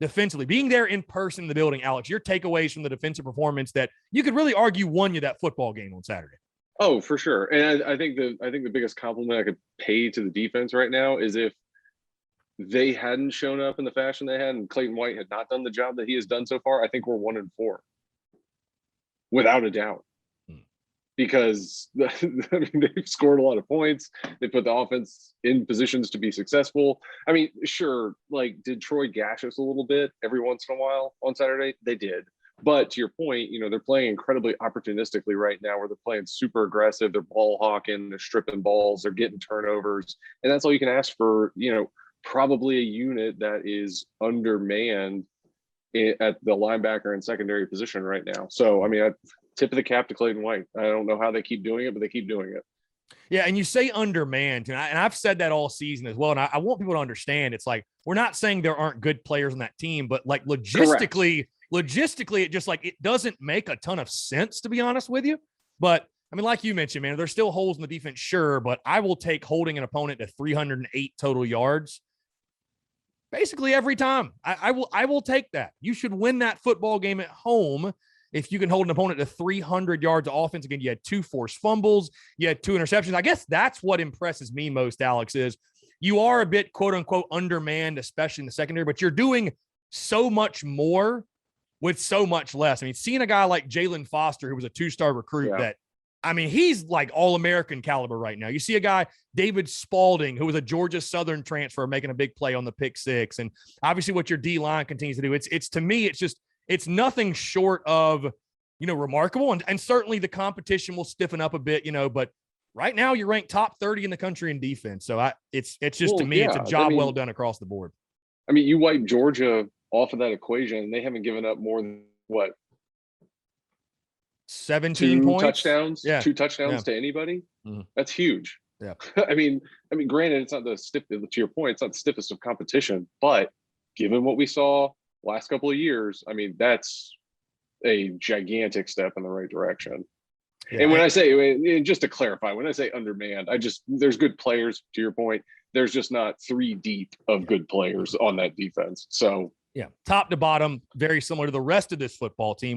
defensively, being there in person in the building. Alex, your takeaways from the defensive performance that you could really argue won you that football game on Saturday. Oh, for sure. And I think the biggest compliment I could pay to the defense right now is if they hadn't shown up in the fashion they had and Clayton White had not done the job that he has done so far, I think we're 1-4 without a doubt. Because I mean, they've scored a lot of points. They put the offense in positions to be successful. I mean, sure, like, did Troy gash us a little bit every once in a while on Saturday? They did. But to your point, you know, they're playing incredibly opportunistically right now where they're playing super aggressive. They're ball hawking, they're stripping balls, they're getting turnovers. And that's all you can ask for, you know, probably a unit that is undermanned at the linebacker and secondary position right now. So, I mean, tip of the cap to Clayton White. I don't know how they keep doing it, but they keep doing it. Yeah, and you say undermanned, and I've said that all season as well, and I want people to understand it's like we're not saying there aren't good players on that team, but like logistically, it just like it doesn't make a ton of sense, to be honest with you. But I mean, like you mentioned, man, there's still holes in the defense, sure, but I will take holding an opponent to 308 total yards basically every time. I will take that. You should win that football game at home if you can hold an opponent to 300 yards of offense. Again, you had 2 forced fumbles, you had 2 interceptions. I guess that's what impresses me most, Alex, is you are a bit, quote unquote, undermanned, especially in the secondary, but you're doing so much more with so much less. I mean, seeing a guy like Jalen Foster, who was a 2-star recruit that, I mean, he's like all-American caliber right now. You see a guy, David Spalding, who was a Georgia Southern transfer, making a big play on the pick 6. And obviously what your D-line continues to do, it's to me, it's nothing short of, you know, remarkable. And certainly the competition will stiffen up a bit, you know, but right now you're ranked top 30 in the country in defense. So it's just, to me, it's a job well done across the board. I mean, you wipe Georgia off of that equation, and they haven't given up more than what? 17 points? Touchdowns? Yeah. 2 touchdowns to anybody? Mm-hmm. That's huge. Yeah. I mean, granted, it's not the stiff, to your point, it's not the stiffest of competition, but given what we saw last couple of years, I mean, that's a gigantic step in the right direction. Yeah. And when I say, just to clarify, when I say undermanned, there's good players, to your point. There's just not 3 deep of good players on that defense. So, yeah, top to bottom, very similar to the rest of this football team.